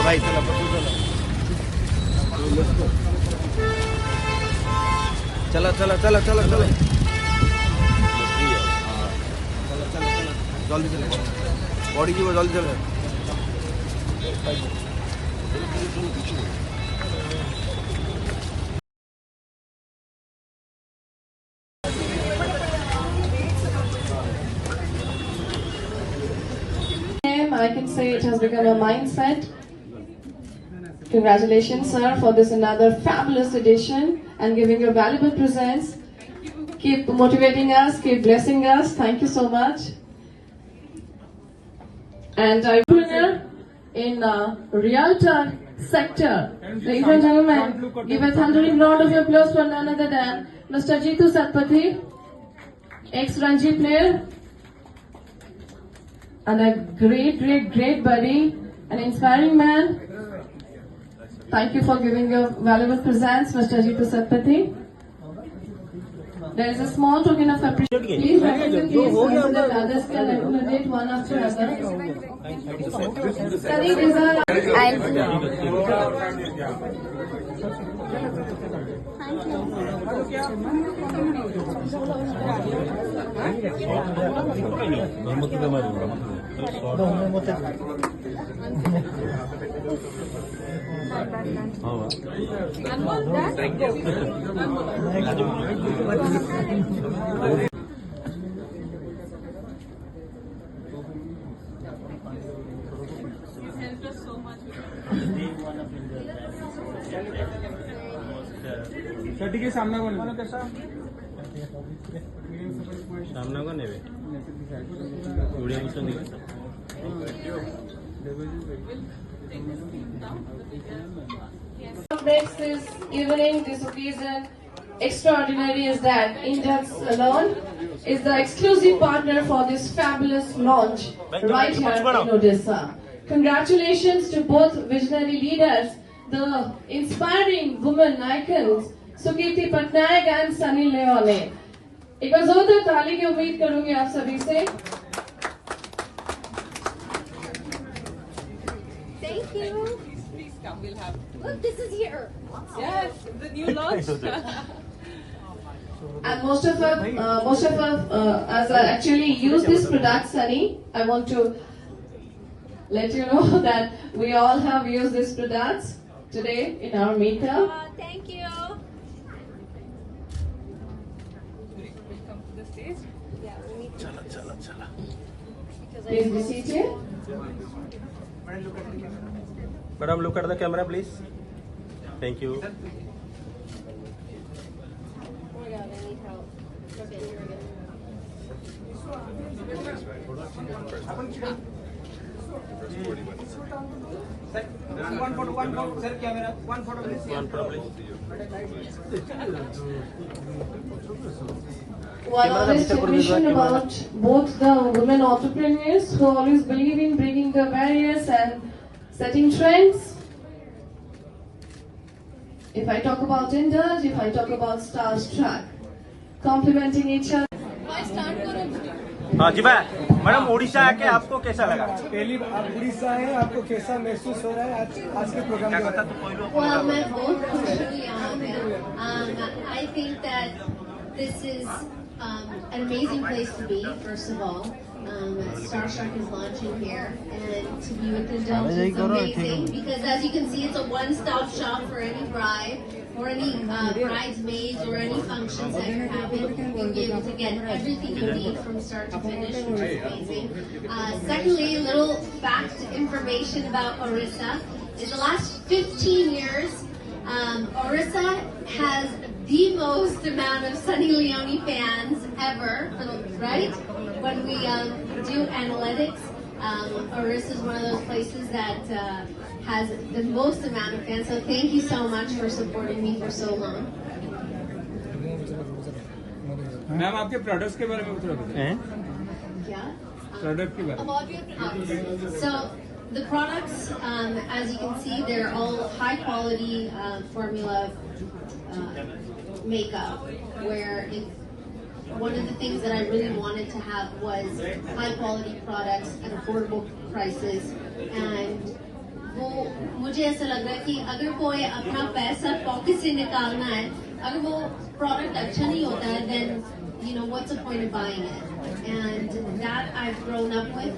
भाई चला पटू चला चला चला चला चला चला जल्दी चले बॉडी की जल्दी चले I can say it has become a mindset. Congratulations, sir, for this another fabulous edition and giving your valuable presence. Keep motivating us, keep blessing us. Thank you so much. And I winner in Realtor sector. Ladies and gentlemen, give a thundering round of applause for none other than Mr. Jeetu Satpathy, ex-Ranji player. And a great buddy, an inspiring man. Thank you for giving your valuable presence, Mr. Jeetu Satpathy. There is a small token of appreciation. Please recognize these so that others can accommodate one after another. Study desire. ठीक है सामना कौन कैसा सामना कौन है video कुछ नहीं What makes this evening, this occasion extraordinary is that Indus alone is the exclusive partner for this fabulous launch right here in Odisha. Congratulations to both visionary leaders, the inspiring women icons, Sukirti Patnaik and Sunny Leone. एक बार जोरदार ताली की उम्मीद करूंगी आप सभी से. Thank you. Please come. We'll have. Look, this is here. Yes, the new launch. And most of us, as I actually use this product, Sunny, I want to let you know that we all have used these products today in our meetup. Thank you. Come to the stage. Yeah, we'll meet. चला Please be seated. Madam, look at the camera, please. Thank you. Oh my God, I need help. Okay, here we go. one photo sir camera one photo please One problem. One honest admission about both the women entrepreneurs who always believe in breaking the barriers and setting trends. If I talk about Indus, if I talk about Starstruck, complementing each other. हाँ जी भाई madam Orissa आके आपको कैसा लगा पहली आप उड़ीसा है आपको कैसा महसूस हो रहा है आज के प्रोग्राम के बाद Well, मैं बहुत खुश हूँ यहाँ पे. I think that this is an amazing place to be. First of all, Starstruck is launching here, and to be with Indus is amazing because, as you can see, it's a one-stop shop for any bride or any bridesmaids or any functions that you're having. You'll be able to get everything you need from start to finish, which is amazing. Secondly, a little fact information about Orissa is the last 15 years, Orissa has the most amount of Sunny Leone fans ever, right? When we do analytics, Orissa is one of those places that has the most amount of fans. So thank you so much for supporting me for so long. Ma'am आपके products के बारे में बताइए Yeah. Product के बारे में So the products, as you can see, they're all high quality formula makeup, where one of the things that I really wanted to have was high quality products at affordable prices, and वो मुझे ऐसा लग रहा है कि अगर कोई अपना पैसा पॉकेट से निकालना है, अगर वो प्रोडक्ट अच्छा नहीं होता है, then you know what's the point of buying it? And that I've grown up with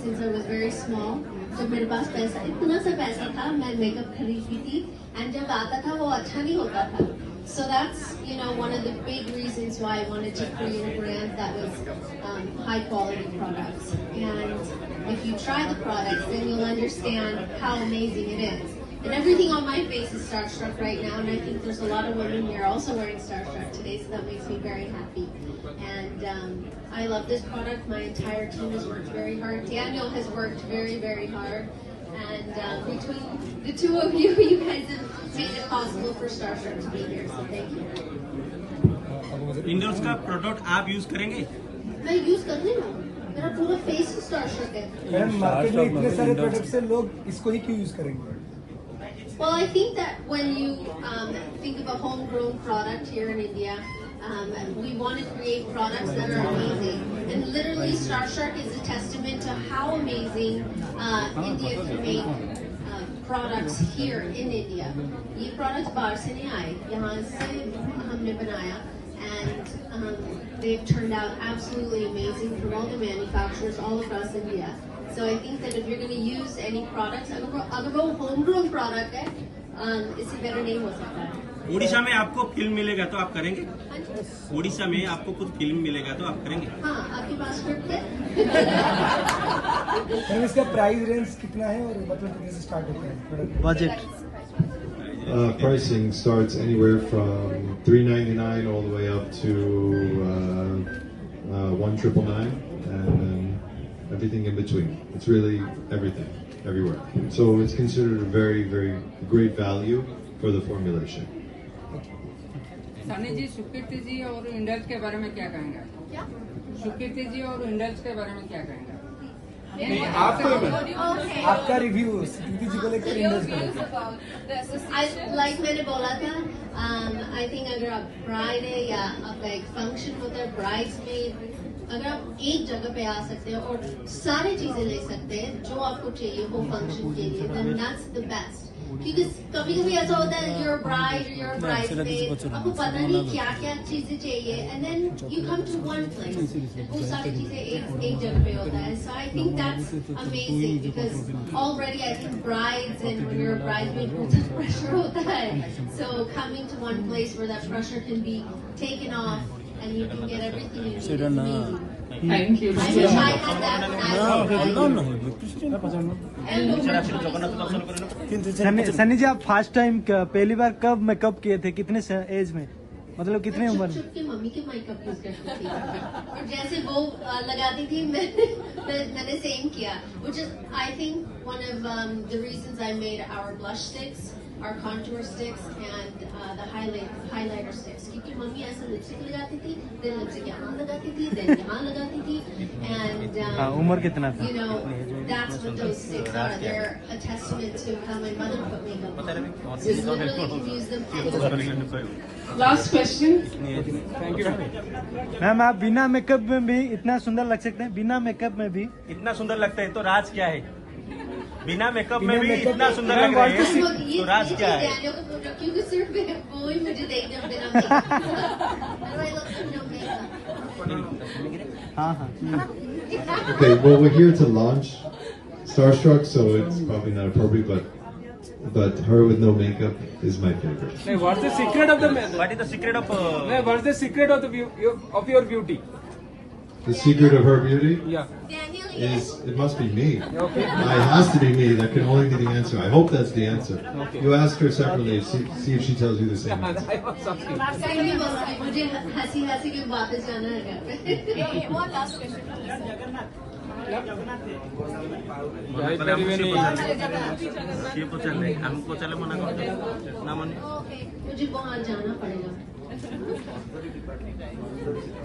since I was very small. जब मेरे पास पैसा, इतना सा पैसा था, मैं मेकअप खरीदती थी, and जब आता था वो अच्छा नहीं होता था. So that's, you know, one of the big reasons why I wanted to create a brand that was high quality products. And if you try the products, then you'll understand how amazing it is. And everything on my face is Starstruck right now, and I think there's a lot of women here also wearing Starstruck today, so that makes me very happy. And I love this product. My entire team has worked very hard. Daniel has worked very, very hard. And between the two of you, you guys have made it possible for Starstruck to be here, so thank you. Endorse का product आप use करेंगे? मैं use कर रही हूँ, मेरा पूरा face Starstruck है. मैम मार्केट में इतने सारे प्रोडक्ट्स हैं, लोग इसको ही क्यों यूज करेंगे? Well, I think that when you think of a homegrown product here in India, we want to create products that are amazing. And literally, Starstruck is a testament to how amazing India can make products here in India. ये products बाहर से नहीं आए, यहाँ से हमने बनाया, and they've turned out absolutely amazing from all the manufacturers all across India. So I think that if you're going to use any products, अगर वो homegrown product है, इससे better नहीं हो सकता है. उड़ीसा में आपको फिल्म मिलेगा तो आप करेंगे? उड़ीसा में आपको कुछ फिल्म मिलेगा तो आप करेंगे? हाँ, आपके पास स्क्रिप्ट है? मैम इसका प्राइस रेंज कितना है और मतलब कितने से स्टार्ट होता है? Budget pricing starts anywhere from $399 all the way up to $1,999 and everything in between. It's really everything, everywhere. So it's considered a very, very great value for the formulation. Sunny ji, Sukriti ji और इंडल्स के बारे में क्या कहेंगे? क्या? सुकृति जी और इंडल्स के बारे में क्या कहेंगे? आपका रिव्यू सुकृति जी को लेकर इंडल्स का? लाइक मैंने बोला था, आई थिंक अगर आप ब्राइड है या आपका एक फंक्शन होता है ब्राइड्समेड, अगर आप एक जगह पे आ सकते हैं और सारी चीजें ले सकते हैं जो आपको चाहिए वो फंक्शन के लिए, then that's the best. क्योंकि कभी कभी ऐसा होता है you're a bride or you're a bridesmaid, आपको पता नहीं क्या क्या चीजें चाहिए, and then you come to one place, वो सारी चीजें एक जगह पे होता है. So I think that's amazing because already I think brides and when you're a bridesmaid बहुत pressure होता है. So coming to one place where that pressure can be taken off and you can get everything you need is amazing. Thank you. I wish I had that when I was Sunny जी आप first time पहली बार कब makeup किए थे, कितने as में, मतलब कितने उम्र में? के मम्मी के मेकअप यूज करती थी और जैसे वो लगाती थी मैंने सेम किया, which is I think one of the reasons I made our blush sticks, our contour sticks and the highlighter sticks, क्योंकि मम्मी ऐसा लिपस्टिक लगाती थी, then लिपस्टिक यहाँ लगाती थी, then यहाँ लगाती थी, and उम्र कितना था? you know that's what those sticks are. They're a testament to how my mother put makeup on. You literally can use them anywhere. Last question. Thank you ma'am. आप बिना मेकअप में भी इतना सुंदर लग सकते हैं, बिना मेकअप में भी इतना सुंदर लगता है तो राज क्या है? बिना मेकअप में भी इतना सुंदर लग रहे हैं तो राज क्या है? क्योंकि सिर्फ वो ही मुझे देखने में बिना मेकअप. हाँ. Okay, well we're here to launch Starstruck, so it's probably not appropriate, but her with no makeup is my favorite. Hey, what's the secret of the What is the secret of? what's the secret of your beauty? The secret of her beauty Yeah. is it must be me. Okay. It has to be me. That can only be the answer. I hope that's the answer. Okay. You ask her separately. See if she tells you the same answer. I was asking. मुझे हंसी के वापस जाना है घर पे. One last question. ये तो चल रहे, हमको चले मना करते ना मने. मुझे वहाँ जाना पड़ेगा.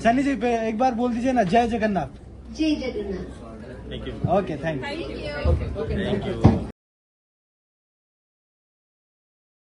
सनी जी एक बार बोल दीजिए ना, जय जगन्नाथ. जय Jagannath. Thank you. Okay thank you. Thank you.